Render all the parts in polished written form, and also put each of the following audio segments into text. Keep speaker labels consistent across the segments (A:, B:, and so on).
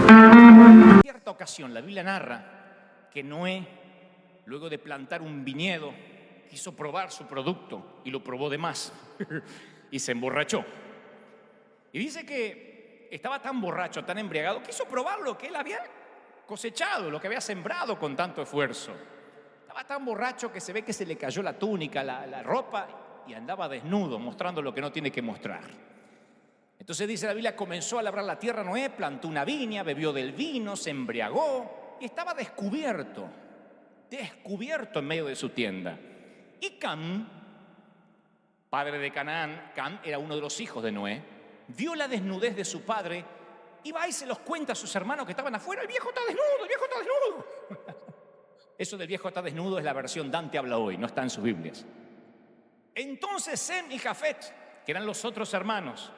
A: En cierta ocasión, la Biblia narra que Noé, luego de plantar un viñedo, quiso probar su producto y lo probó de más y se emborrachó. Y dice que estaba tan borracho, tan embriagado, quiso probar lo que él había cosechado, lo que había sembrado con tanto esfuerzo. Estaba tan borracho que se ve que se le cayó la túnica, la ropa, y andaba desnudo, mostrando lo que no tiene que mostrar. Entonces dice la Biblia, comenzó a labrar la tierra Noé, plantó una viña, bebió del vino, se embriagó y estaba descubierto en medio de su tienda. Y Cam, padre de Canaán, Cam era uno de los hijos de Noé, vio la desnudez de su padre y va y se los cuenta a sus hermanos que estaban afuera. El viejo está desnudo, el viejo está desnudo. Eso del viejo está desnudo es la versión Dante habla hoy, no está en sus Biblias. Entonces Sem y Jafet, que eran los otros hermanos,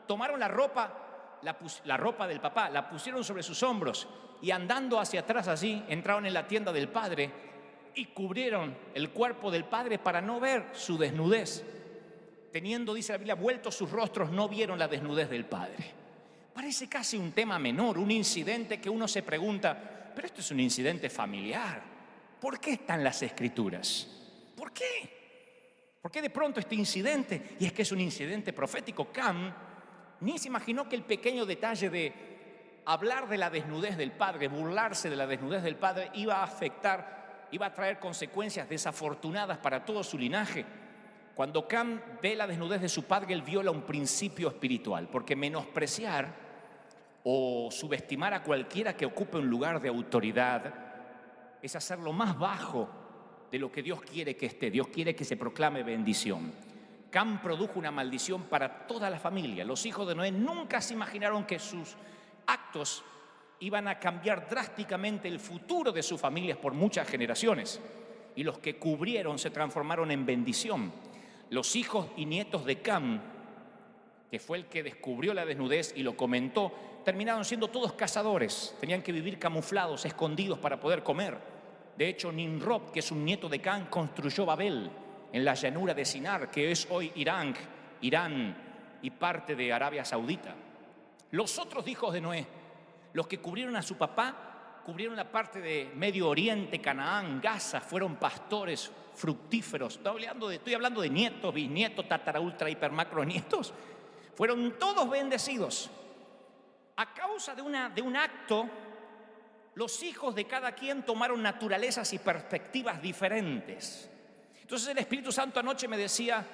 A: tomaron la ropa del papá, la pusieron sobre sus hombros y andando hacia atrás allí, entraron en la tienda del padre y cubrieron el cuerpo del padre para no ver su desnudez. Teniendo, dice la Biblia, vueltos sus rostros, no vieron la desnudez del padre. Parece casi un tema menor, un incidente que uno se pregunta, pero esto es un incidente familiar. ¿Por qué están las Escrituras? ¿Por qué? ¿Por qué de pronto este incidente? Y es que es un incidente profético. Cam ni se imaginó que el pequeño detalle de hablar de la desnudez del padre, burlarse de la desnudez del padre, iba a traer consecuencias desafortunadas para todo su linaje. Cuando Cam ve la desnudez de su padre, él viola un principio espiritual, porque menospreciar o subestimar a cualquiera que ocupe un lugar de autoridad es hacerlo más bajo de lo que Dios quiere que esté. Dios quiere que se proclame bendición. Cam produjo una maldición para toda la familia. Los hijos de Noé nunca se imaginaron que sus actos iban a cambiar drásticamente el futuro de sus familias por muchas generaciones. Y los que cubrieron se transformaron en bendición. Los hijos y nietos de Cam, que fue el que descubrió la desnudez y lo comentó, terminaron siendo todos cazadores. Tenían que vivir camuflados, escondidos para poder comer. De hecho, Nimrod, que es un nieto de Cam, construyó Babel en la llanura de Sinar, que es hoy Irán y parte de Arabia Saudita. Los otros hijos de Noé, los que cubrieron a su papá, cubrieron la parte de Medio Oriente, Canaán, Gaza, fueron pastores fructíferos. Estoy hablando de nietos, bisnietos, tatara, ultra, hiper, macro nietos. Fueron todos bendecidos. A causa de un acto, los hijos de cada quien tomaron naturalezas y perspectivas diferentes. Entonces el Espíritu Santo anoche me decía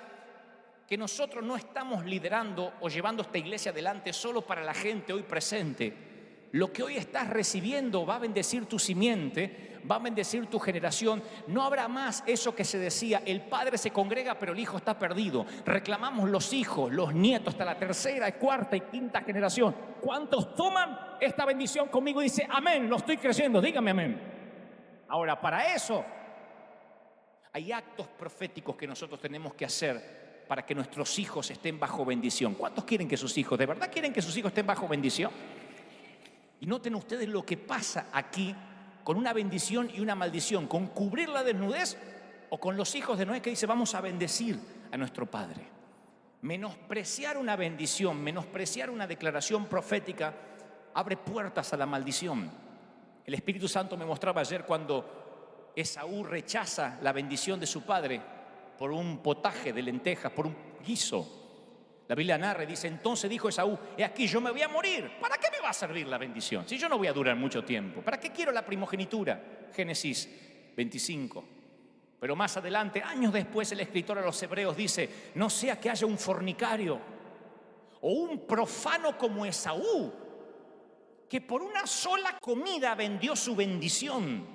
A: que nosotros no estamos liderando o llevando esta iglesia adelante solo para la gente hoy presente. Lo que hoy estás recibiendo va a bendecir tu simiente, va a bendecir tu generación. No habrá más eso que se decía, el padre se congrega pero el hijo está perdido. Reclamamos los hijos, los nietos, hasta la tercera, cuarta y quinta generación. ¿Cuántos toman esta bendición conmigo y dice amén? Lo estoy creyendo, dígame amén. Ahora, para eso hay actos proféticos que nosotros tenemos que hacer para que nuestros hijos estén bajo bendición. ¿Cuántos quieren que sus hijos, de verdad quieren que sus hijos estén bajo bendición? Y noten ustedes lo que pasa aquí con una bendición y una maldición, con cubrir la desnudez o con los hijos de Noé que dice vamos a bendecir a nuestro padre. Menospreciar una bendición, menospreciar una declaración profética abre puertas a la maldición. El Espíritu Santo me mostraba ayer cuando Esaú rechaza la bendición de su padre por un potaje de lentejas, por un guiso. La Biblia narra y dice, entonces dijo Esaú, he aquí yo me voy a morir, ¿para qué me va a servir la bendición? Si yo no voy a durar mucho tiempo, ¿para qué quiero la primogenitura? Génesis 25. Pero más adelante, años después, el escritor a los Hebreos dice, no sea que haya un fornicario o un profano como Esaú, que por una sola comida vendió su bendición,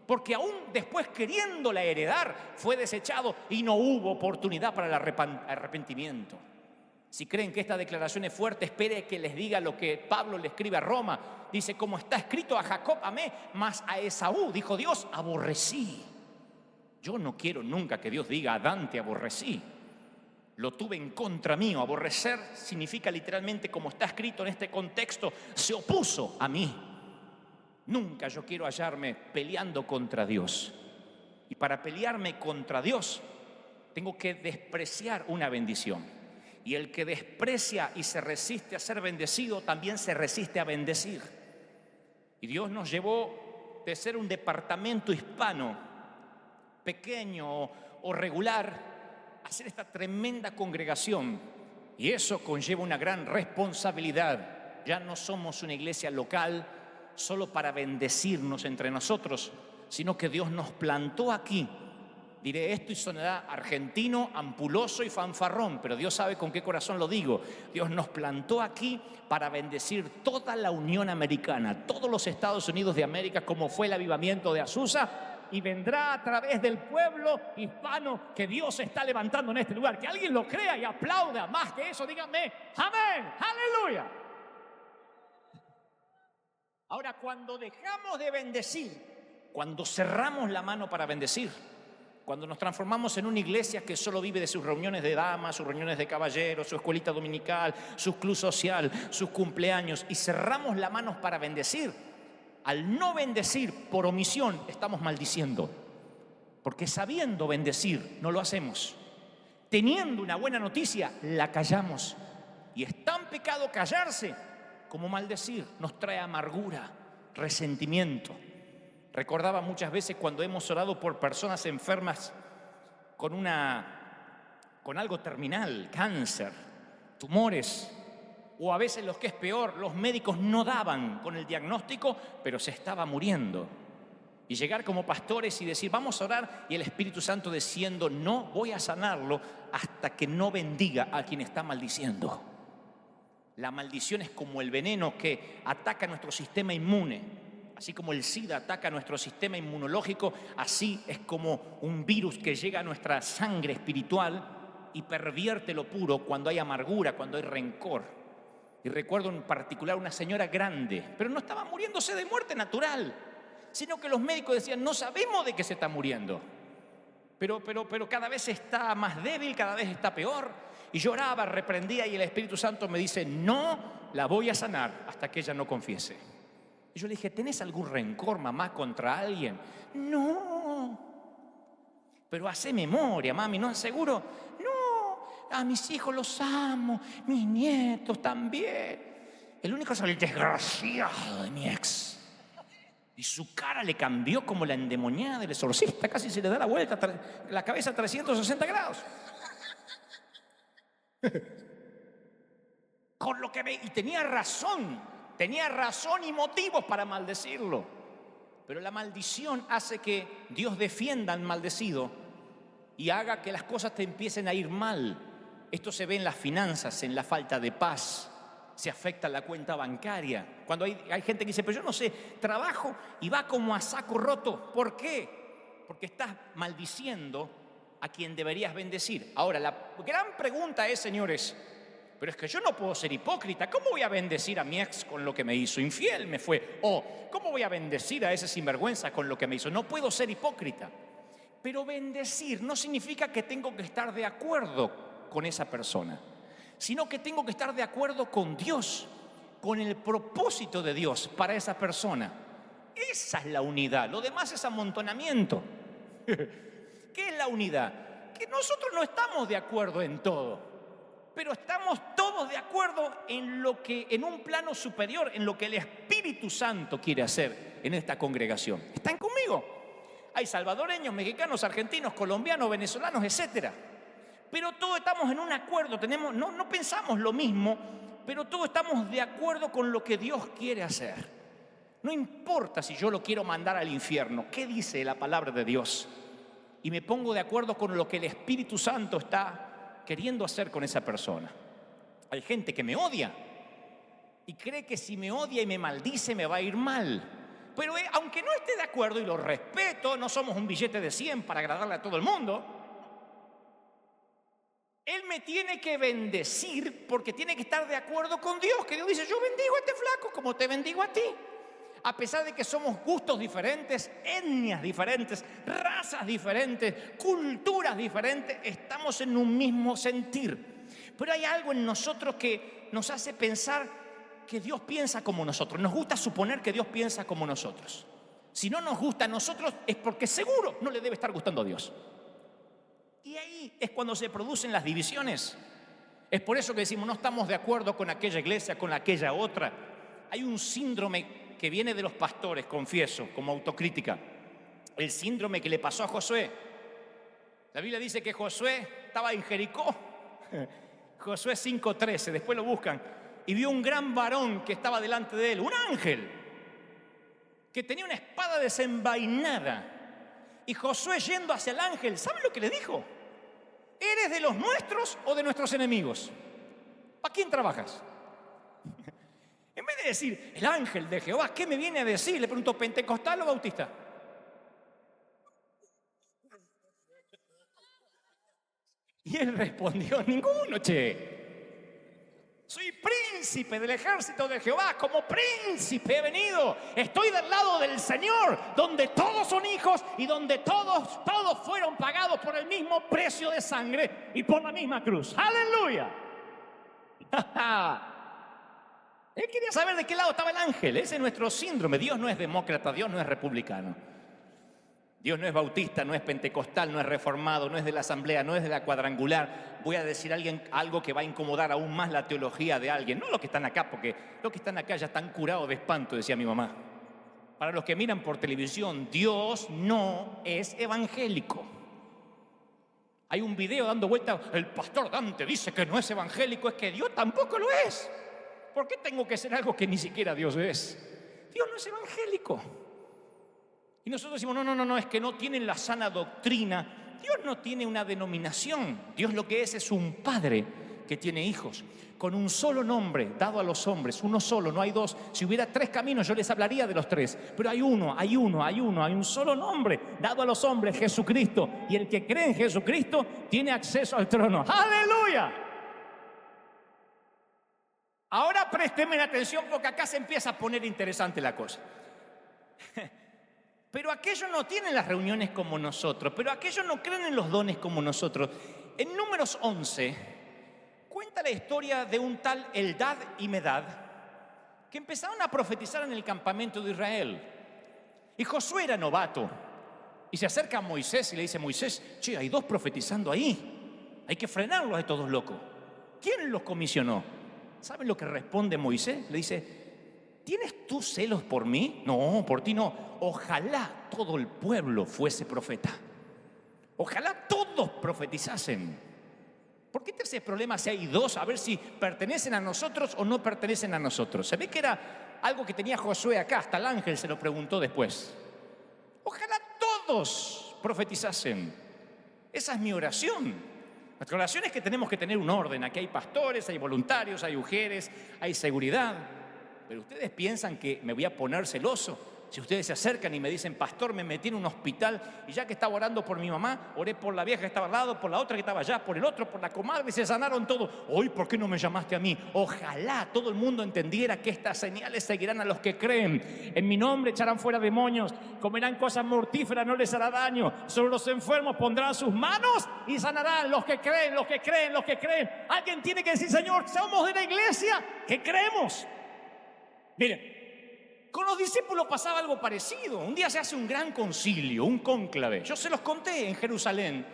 A: porque aún después queriéndola heredar fue desechado y no hubo oportunidad para el arrepentimiento. Si creen que esta declaración es fuerte, espere que les diga lo que Pablo le escribe a Roma. Dice, como está escrito, a Jacob amé, mas a Esaú, dijo Dios, aborrecí. Yo no quiero nunca que Dios diga, a Adán te aborrecí. Lo tuve en contra mío. Aborrecer significa literalmente, como está escrito en este contexto, se opuso a mí. Nunca yo quiero hallarme peleando contra Dios. Y para pelearme contra Dios, tengo que despreciar una bendición. Y el que desprecia y se resiste a ser bendecido, también se resiste a bendecir. Y Dios nos llevó de ser un departamento hispano, pequeño o regular, a ser esta tremenda congregación. Y eso conlleva una gran responsabilidad. Ya no somos una iglesia local solo para bendecirnos entre nosotros, sino que Dios nos plantó aquí. Diré esto y sonará argentino, ampuloso y fanfarrón, pero Dios sabe con qué corazón lo digo. Dios nos plantó aquí para bendecir toda la Unión Americana, todos los Estados Unidos de América, como fue el avivamiento de Azusa, y vendrá a través del pueblo hispano que Dios está levantando en este lugar. Que alguien lo crea y aplauda. Más que eso, díganme, amén, aleluya. Ahora, cuando dejamos de bendecir, cuando cerramos la mano para bendecir, cuando nos transformamos en una iglesia que solo vive de sus reuniones de damas, sus reuniones de caballeros, su escuelita dominical, su club social, sus cumpleaños, y cerramos las manos para bendecir, al no bendecir por omisión estamos maldiciendo, porque sabiendo bendecir no lo hacemos. Teniendo una buena noticia la callamos, y es tan pecado callarse como maldecir. Nos trae amargura, resentimiento. Recordaba muchas veces cuando hemos orado por personas enfermas con algo terminal, cáncer, tumores, o a veces lo que es peor, los médicos no daban con el diagnóstico, pero se estaba muriendo. Y llegar como pastores y decir, vamos a orar, y el Espíritu Santo diciendo, no voy a sanarlo hasta que no bendiga a quien está maldiciendo. La maldición es como el veneno que ataca nuestro sistema inmune. Así como el SIDA ataca nuestro sistema inmunológico, así es como un virus que llega a nuestra sangre espiritual y pervierte lo puro cuando hay amargura, cuando hay rencor. Y recuerdo en particular una señora grande, pero no estaba muriéndose de muerte natural, sino que los médicos decían, no sabemos de qué se está muriendo. Pero cada vez está más débil, cada vez está peor. Y lloraba, reprendía, y el Espíritu Santo me dice, no la voy a sanar hasta que ella no confiese. Y yo le dije, ¿tenés algún rencor, mamá, contra alguien? No. Pero hace memoria, mami, ¿no? Seguro. No, a mis hijos los amo, mis nietos también. El único es el desgraciado de mi ex. Y su cara le cambió como la endemoniada del exorcista. Casi se le da la vuelta, la cabeza a 360 grados. Con lo que y tenía razón y motivos para maldecirlo. Pero la maldición hace que Dios defienda al maldecido y haga que las cosas te empiecen a ir mal. Esto se ve en las finanzas, en la falta de paz. Se afecta la cuenta bancaria. Cuando hay gente que dice, pero yo no sé, trabajo y va como a saco roto. ¿Por qué? Porque estás maldiciendo a quien deberías bendecir. Ahora, la gran pregunta es, señores, pero es que yo no puedo ser hipócrita. ¿Cómo voy a bendecir a mi ex con lo que me hizo? Infiel me fue. O, ¿cómo voy a bendecir a ese sinvergüenza con lo que me hizo? No puedo ser hipócrita. Pero bendecir no significa que tengo que estar de acuerdo con esa persona, sino que tengo que estar de acuerdo con Dios, con el propósito de Dios para esa persona. Esa es la unidad. Lo demás es amontonamiento. ¿Qué es la unidad? Que nosotros no estamos de acuerdo en todo, pero estamos todos de acuerdo en un plano superior, en lo que el Espíritu Santo quiere hacer en esta congregación. ¿Están conmigo? Hay salvadoreños, mexicanos, argentinos, colombianos, venezolanos, etcétera. Pero todos estamos en un acuerdo, no pensamos lo mismo, pero todos estamos de acuerdo con lo que Dios quiere hacer. No importa si yo lo quiero mandar al infierno, ¿qué dice la palabra de Dios? Y me pongo de acuerdo con lo que el Espíritu Santo está queriendo hacer con esa persona. Hay gente que me odia y cree que si me odia y me maldice me va a ir mal. Pero aunque no esté de acuerdo, y lo respeto, no somos un billete de 100 para agradarle a todo el mundo, él me tiene que bendecir porque tiene que estar de acuerdo con Dios, que Dios dice, yo bendigo a este flaco como te bendigo a ti. A pesar de que somos gustos diferentes, etnias diferentes, razas diferentes, culturas diferentes, estamos en un mismo sentir. Pero hay algo en nosotros que nos hace pensar que Dios piensa como nosotros. Nos gusta suponer que Dios piensa como nosotros. Si no nos gusta a nosotros es porque seguro no le debe estar gustando a Dios. Y ahí es cuando se producen las divisiones. Es por eso que decimos, no estamos de acuerdo con aquella iglesia, con aquella otra. Hay un síndrome que viene de los pastores, confieso, como autocrítica. El síndrome que le pasó a Josué. La Biblia dice que Josué estaba en Jericó. Josué 5:13, después lo buscan. Y vio un gran varón que estaba delante de él, un ángel, que tenía una espada desenvainada. Y Josué, yendo hacia el ángel, ¿saben lo que le dijo? ¿Eres de los nuestros o de nuestros enemigos? ¿Para quién trabajas? En vez de decir, el ángel de Jehová, ¿qué me viene a decir? Le preguntó, ¿pentecostal o bautista? Y él respondió, ninguno, che. Soy príncipe del ejército de Jehová, como príncipe he venido. Estoy del lado del Señor, donde todos son hijos y donde todos fueron pagados por el mismo precio de sangre y por la misma cruz. ¡Aleluya! Él quería saber de qué lado estaba el ángel. Ese es nuestro síndrome. Dios no es demócrata, Dios no es republicano. Dios no es bautista, no es pentecostal, no es reformado, no es de la asamblea, no es de la cuadrangular. Voy a decir algo que va a incomodar aún más la teología de alguien. No los que están acá, porque los que están acá ya están curados de espanto, decía mi mamá. Para los que miran por televisión, Dios no es evangélico. Hay un video dando vuelta, el pastor Dante dice que no es evangélico, es que Dios tampoco lo es. ¿Por qué tengo que ser algo que ni siquiera Dios es? Dios no es evangélico. Y nosotros decimos, no, es que no tienen la sana doctrina. Dios no tiene una denominación. Dios lo que es un padre que tiene hijos, con un solo nombre dado a los hombres, uno solo, no hay dos. Si hubiera tres caminos yo les hablaría de los tres, pero hay un solo nombre dado a los hombres, Jesucristo. Y el que cree en Jesucristo tiene acceso al trono. ¡Aleluya! Ahora présteme la atención porque acá se empieza a poner interesante la cosa. Pero aquellos no tienen las reuniones como nosotros, pero aquellos no creen en los dones como nosotros. En Números 11 cuenta la historia de un tal Eldad y Medad que empezaron a profetizar en el campamento de Israel. Y Josué era novato y se acerca a Moisés y le dice, Moisés, che, hay dos profetizando ahí, hay que frenarlos a todos locos. ¿Quién los comisionó? ¿Saben lo que responde Moisés? Le dice, ¿tienes tú celos por mí? No, por ti no. Ojalá todo el pueblo fuese profeta. Ojalá todos profetizasen. ¿Por qué te haces problema si hay dos? A ver si pertenecen a nosotros o no pertenecen a nosotros. Se ve que era algo que tenía Josué acá. Hasta el ángel se lo preguntó después. Ojalá todos profetizasen. Esa es mi oración. Nuestra oración es que tenemos que tener un orden. Aquí hay pastores, hay voluntarios, hay mujeres, hay seguridad. Pero ustedes piensan que me voy a poner celoso si ustedes se acercan y me dicen, pastor, me metí en un hospital y ya que estaba orando por mi mamá, oré por la vieja que estaba al lado, por la otra que estaba allá, por el otro, por la comadre y se sanaron todos. Hoy, ¿por qué no me llamaste a mí? Ojalá todo el mundo entendiera que estas señales seguirán a los que creen. En mi nombre echarán fuera demonios, comerán cosas mortíferas, no les hará daño. Sobre los enfermos pondrán sus manos y sanarán. Los que creen, los que creen, los que creen. Alguien tiene que decir, Señor, somos de la iglesia que creemos. Miren, con los discípulos pasaba algo parecido. Un día se hace un gran concilio, un cónclave. Yo se los conté en Jerusalén,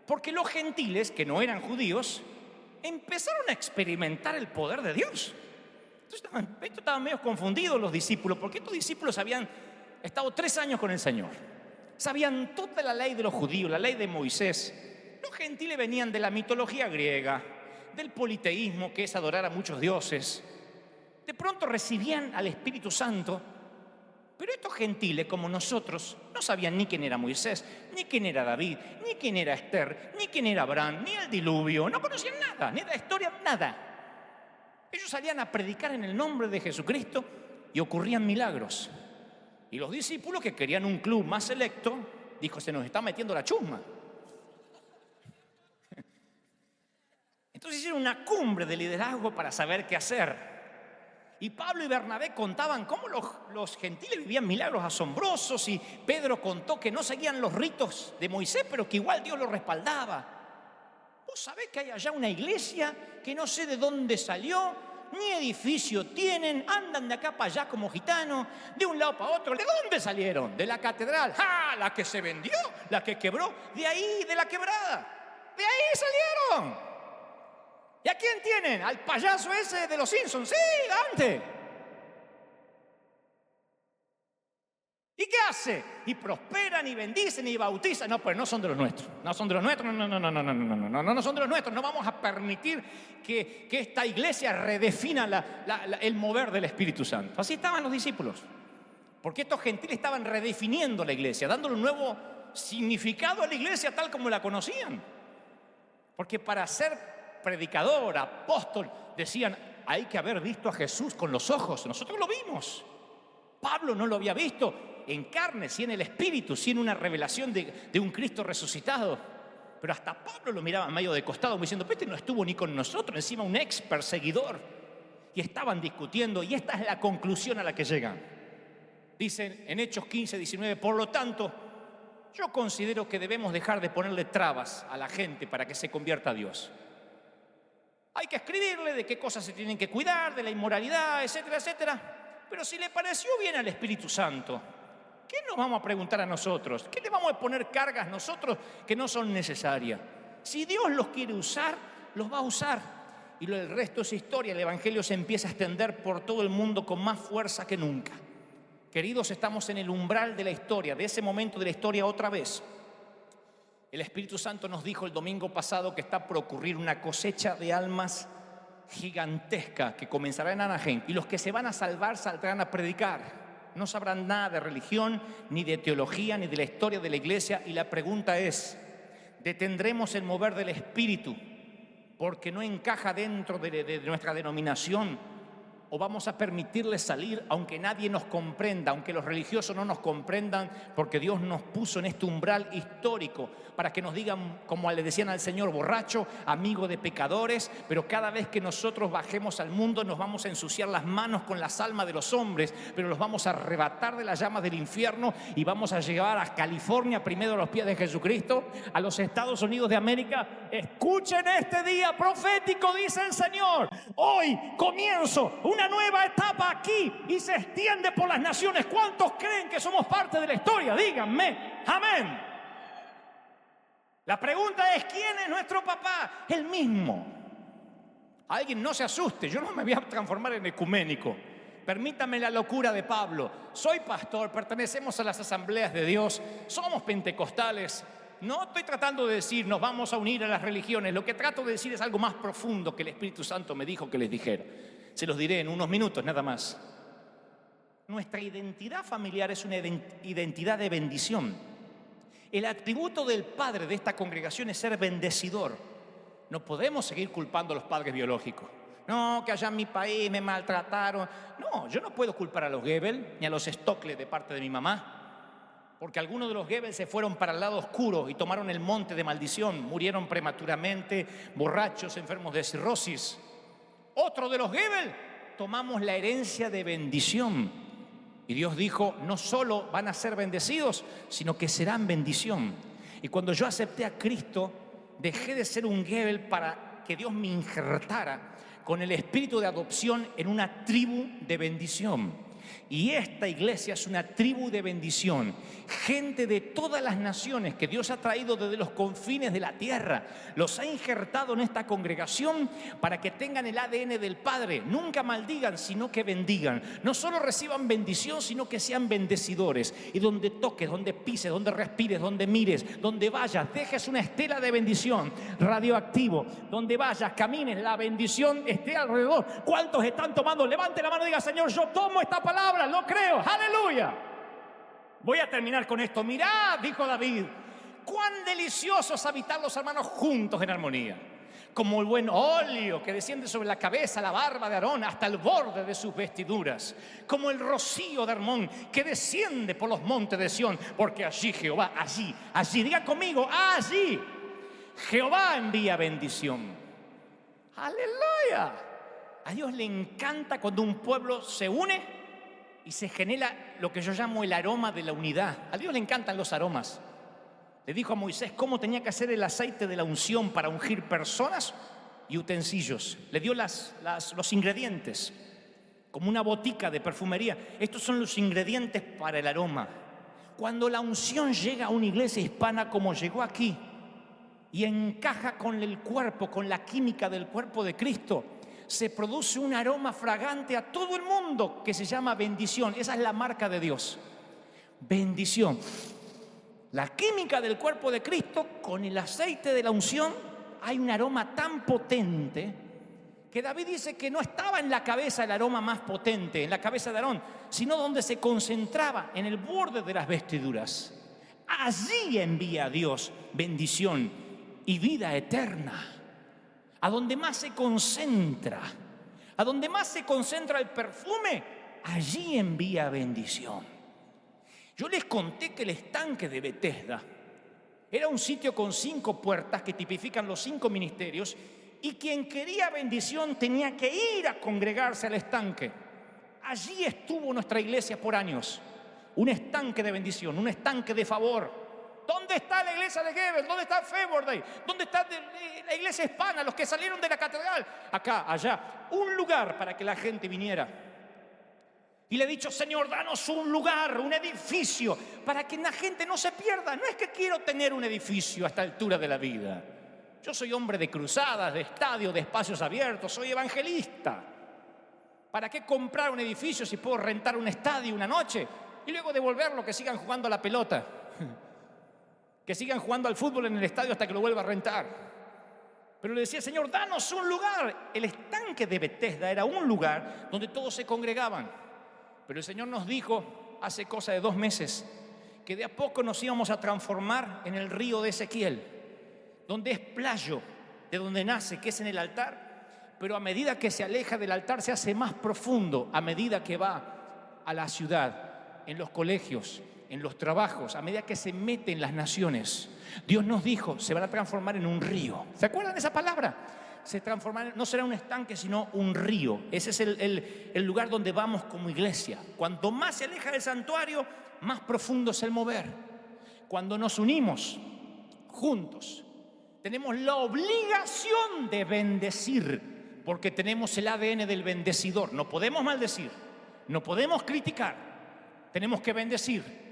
A: porque los gentiles, que no eran judíos, empezaron a experimentar el poder de Dios. Entonces estaban medio confundidos los discípulos, porque estos discípulos habían estado 3 años con el Señor. Sabían toda la ley de los judíos, la ley de Moisés. Los gentiles venían de la mitología griega, del politeísmo, que es adorar a muchos dioses. De pronto recibían al Espíritu Santo, pero estos gentiles, como nosotros, no sabían ni quién era Moisés, ni quién era David, ni quién era Esther, ni quién era Abraham, ni el diluvio, no conocían nada, ni la historia, nada. Ellos salían a predicar en el nombre de Jesucristo y ocurrían milagros. Y los discípulos, que querían un club más selecto, dijo, se nos está metiendo la chusma. Entonces hicieron una cumbre de liderazgo para saber qué hacer. Y Pablo y Bernabé contaban cómo los gentiles vivían milagros asombrosos, y Pedro contó que no seguían los ritos de Moisés, pero que igual Dios los respaldaba. Vos sabés que hay allá una iglesia que no sé de dónde salió, ni edificio tienen, andan de acá para allá como gitanos, de un lado para otro. ¿De dónde salieron? De la catedral. ¡Ah! La que se vendió, la que quebró, de ahí, de la quebrada. De ahí salieron. ¿Y a quién tienen? Al payaso ese de los Simpsons. Sí, Dante. ¿Y qué hace? Y prosperan, y bendicen, y bautizan. No, pues no son de los nuestros. No son de los nuestros. No son de los nuestros. No vamos a permitir que esta iglesia redefina el mover del Espíritu Santo. Así estaban los discípulos. Porque estos gentiles estaban redefiniendo la iglesia, dándole un nuevo significado a la iglesia tal como la conocían. Porque para ser predicador, apóstol, decían, hay que haber visto a Jesús con los ojos. Nosotros lo vimos. Pablo no lo había visto en carne, sí en el Espíritu, sí en una revelación de un Cristo resucitado. Pero hasta Pablo lo miraba medio de costado, como diciendo, este no estuvo ni con nosotros, encima un ex perseguidor. Y estaban discutiendo, y esta es la conclusión a la que llegan. Dicen en Hechos 15, 19, por lo tanto, yo considero que debemos dejar de ponerle trabas a la gente para que se convierta a Dios. Hay que escribirle de qué cosas se tienen que cuidar, de la inmoralidad, etcétera, etcétera. Pero si le pareció bien al Espíritu Santo, ¿qué nos vamos a preguntar a nosotros? ¿Qué le vamos a poner cargas nosotros que no son necesarias? Si Dios los quiere usar, los va a usar. Y el resto es historia. El Evangelio se empieza a extender por todo el mundo con más fuerza que nunca. Queridos, estamos en el umbral de la historia, de ese momento de la historia otra vez. El Espíritu Santo nos dijo el domingo pasado que está por ocurrir una cosecha de almas gigantesca que comenzará en Anaheim, y los que se van a salvar saldrán a predicar. No sabrán nada de religión, ni de teología, ni de la historia de la iglesia, y la pregunta es, ¿detendremos el mover del Espíritu porque no encaja dentro de nuestra denominación? ¿O vamos a permitirles salir aunque nadie nos comprenda, aunque los religiosos no nos comprendan? Porque Dios nos puso en este umbral histórico para que nos digan, como le decían al Señor, borracho, amigo de pecadores. Pero cada vez que nosotros bajemos al mundo nos vamos a ensuciar las manos con las almas de los hombres, pero los vamos a arrebatar de las llamas del infierno y vamos a llevar a California primero a los pies de Jesucristo, a los Estados Unidos de América. Escuchen este día profético, dice el Señor. Hoy comienzo una nueva etapa aquí y se extiende por las naciones. ¿Cuántos creen que somos parte de la historia? Díganme, amén. La pregunta es, ¿quién es nuestro papá? El mismo. Alguien no se asuste, yo no me voy a transformar en ecuménico. Permítame la locura de Pablo. Soy pastor, pertenecemos a las asambleas de Dios, somos pentecostales. No estoy tratando de decir nos vamos a unir a las religiones. Lo que trato de decir es algo más profundo que el Espíritu Santo me dijo que les dijera. Se los diré en unos minutos nada más. Nuestra identidad familiar es una identidad de bendición. El atributo del padre de esta congregación es ser bendecidor. No podemos seguir culpando a los padres biológicos. No, que allá en mi país me maltrataron. No, yo no puedo culpar a los Goebbels ni a los Stokles de parte de mi mamá. Porque algunos de los Goebbels se fueron para el lado oscuro y tomaron el monte de maldición. Murieron prematuramente, borrachos, enfermos de cirrosis. Otro de los Goebbels, tomamos la herencia de bendición. Y Dios dijo, no solo van a ser bendecidos, sino que serán bendición. Y cuando yo acepté a Cristo, dejé de ser un Goebbels para que Dios me injertara con el espíritu de adopción en una tribu de bendición. Y esta iglesia es una tribu de bendición. Gente de todas las naciones que Dios ha traído desde los confines de la tierra. Los ha injertado en esta congregación para que tengan el ADN del Padre. Nunca maldigan, sino que bendigan. No solo reciban bendición, sino que sean bendecidores. Y donde toques, donde pises, donde respires, donde mires, donde vayas, dejes una estela de bendición radioactivo. Donde vayas, camines, la bendición esté alrededor. ¿Cuántos están tomando? Levante la mano y diga, Señor, yo tomo esta palabra. Lo creo, aleluya. Voy a terminar con esto. Mirad, dijo David, cuán delicioso es habitar los hermanos juntos en armonía. Como el buen óleo que desciende sobre la cabeza, la barba de Aarón, hasta el borde de sus vestiduras. Como el rocío de Hermón que desciende por los montes de Sión. Porque allí Jehová, allí, diga conmigo, allí Jehová envía bendición. Aleluya. A Dios le encanta cuando un pueblo se une y se genera lo que yo llamo el aroma de la unidad. A Dios le encantan los aromas. Le dijo a Moisés cómo tenía que hacer el aceite de la unción para ungir personas y utensilios. Le dio los ingredientes, como una botica de perfumería. Estos son los ingredientes para el aroma. Cuando la unción llega a una iglesia hispana como llegó aquí, y encaja con el cuerpo, con la química del cuerpo de Cristo, se produce un aroma fragante a todo el mundo que se llama bendición. Esa es la marca de Dios. Bendición. La química del cuerpo de Cristo con el aceite de la unción, hay un aroma tan potente que David dice que no estaba en la cabeza el aroma más potente, en la cabeza de Aarón, sino donde se concentraba, en el borde de las vestiduras. Allí envía Dios bendición y vida eterna. A donde más se concentra, a donde más se concentra el perfume, allí envía bendición. Yo les conté que el estanque de Betesda era un sitio con 5 puertas que tipifican los 5 ministerios, y quien quería bendición tenía que ir a congregarse al estanque. Allí estuvo nuestra iglesia por años. Un estanque de bendición, un estanque de favor. ¿Dónde está la iglesia de Gebel? ¿Dónde está Favor Day? ¿Dónde está la iglesia hispana? Los que salieron de la catedral. Acá, allá. Un lugar para que la gente viniera. Y le he dicho, Señor, danos un lugar, un edificio, para que la gente no se pierda. No es que quiero tener un edificio a esta altura de la vida. Yo soy hombre de cruzadas, de estadios, de espacios abiertos, soy evangelista. ¿Para qué comprar un edificio si puedo rentar un estadio una noche y luego devolverlo, que sigan jugando a la pelota? Que sigan jugando al fútbol en el estadio hasta que lo vuelva a rentar. Pero le decía, Señor, danos un lugar. El estanque de Betesda era un lugar donde todos se congregaban. Pero el Señor nos dijo hace cosa de 2 meses que de a poco nos íbamos a transformar en el río de Ezequiel, donde es playo, de donde nace, que es en el altar, pero a medida que se aleja del altar se hace más profundo, a medida que va a la ciudad, en los colegios, en los trabajos, a medida que se mete en las naciones. Dios nos dijo, se van a transformar en un río. ¿Se acuerdan de esa palabra? Se transformará, no será un estanque, sino un río. Ese es el lugar donde vamos como iglesia. Cuanto más se aleja del santuario, más profundo es el mover. Cuando nos unimos juntos, tenemos la obligación de bendecir, porque tenemos el ADN del bendecidor. No podemos maldecir, no podemos criticar, tenemos que bendecir.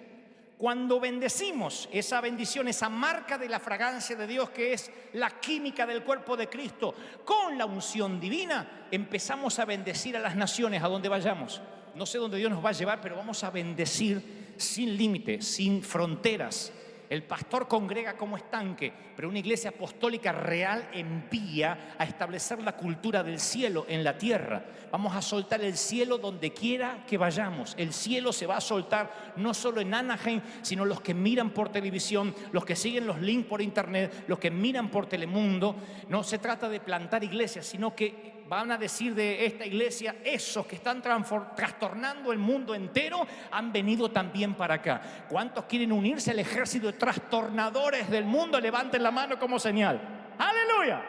A: Cuando bendecimos, esa bendición, esa marca de la fragancia de Dios, que es la química del cuerpo de Cristo, con la unción divina, empezamos a bendecir a las naciones a donde vayamos. No sé dónde Dios nos va a llevar, pero vamos a bendecir sin límite, sin fronteras. El pastor congrega como estanque, pero una iglesia apostólica real envía a establecer la cultura del cielo en la tierra. Vamos a soltar el cielo donde quiera que vayamos. El cielo se va a soltar no solo en Anaheim, sino los que miran por televisión, los que siguen los links por internet, los que miran por Telemundo. No se trata de plantar iglesias, sino que van a decir de esta iglesia, esos que están trastornando el mundo entero han venido también para acá. ¿Cuántos quieren unirse al ejército de trastornadores del mundo? Levanten la mano como señal. ¡Aleluya!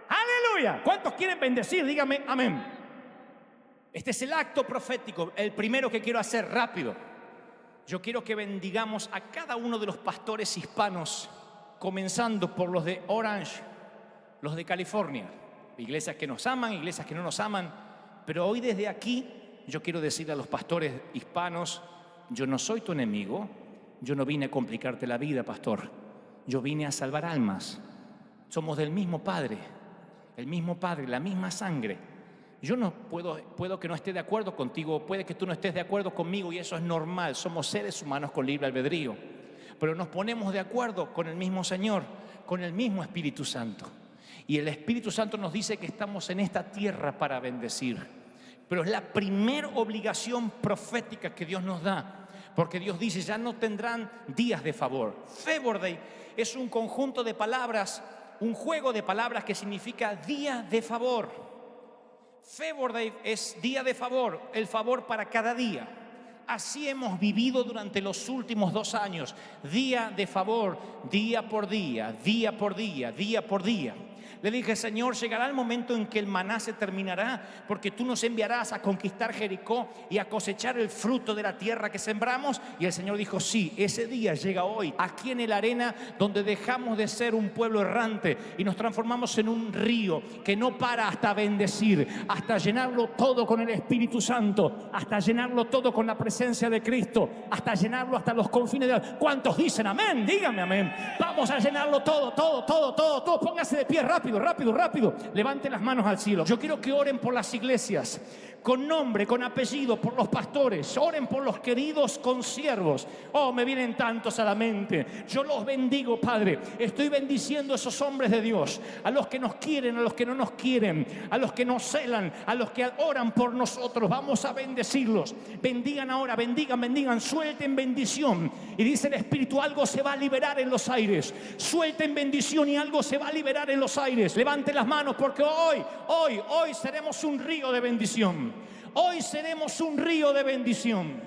A: ¡Aleluya! ¿Cuántos quieren bendecir? Dígame amén. Este es el acto profético, el primero que quiero hacer rápido. Yo quiero que bendigamos a cada uno de los pastores hispanos, comenzando por los de Orange, los de California. Iglesias que nos aman, iglesias que no nos aman. Pero hoy desde aquí yo quiero decirle a los pastores hispanos, yo no soy tu enemigo, yo no vine a complicarte la vida, pastor. Yo vine a salvar almas. Somos del mismo Padre, la misma sangre. Yo no puedo que no esté de acuerdo contigo, puede que tú no estés de acuerdo conmigo, y eso es normal. Somos seres humanos con libre albedrío. Pero nos ponemos de acuerdo con el mismo Señor, con el mismo Espíritu Santo. Y el Espíritu Santo nos dice que estamos en esta tierra para bendecir. Pero es la primera obligación profética que Dios nos da. Porque Dios dice, ya no tendrán días de favor. Favor Day es un conjunto de palabras, un juego de palabras que significa día de favor. Favor Day es día de favor, el favor para cada día. Así hemos vivido durante los últimos 2 años. Día de favor, día por día, día por día, día por día. Le dije, Señor, llegará el momento en que el maná se terminará, porque tú nos enviarás a conquistar Jericó y a cosechar el fruto de la tierra que sembramos. Y el Señor dijo, sí, ese día llega hoy, aquí en el Arena, donde dejamos de ser un pueblo errante y nos transformamos en un río que no para hasta bendecir, hasta llenarlo todo con el Espíritu Santo, hasta llenarlo todo con la presencia de Cristo, hasta llenarlo hasta los confines de... ¿Cuántos dicen amén? Díganme amén. Vamos a llenarlo todo. Póngase de pie rápido. Levante las manos al cielo. Yo quiero que oren por las iglesias, con nombre, con apellido, por los pastores. Oren por los queridos consiervos. Oh, me vienen tantos a la mente. Yo los bendigo, Padre. Estoy bendiciendo a esos hombres de Dios, a los que nos quieren, a los que no nos quieren, a los que nos celan, a los que oran por nosotros. Vamos a bendecirlos. Bendigan ahora, bendigan, suelten bendición. Y dice el Espíritu, algo se va a liberar en los aires. Suelten bendición y algo se va a liberar en los aires. Levanten las manos, porque hoy seremos un río de bendición. Hoy seremos un río de bendición.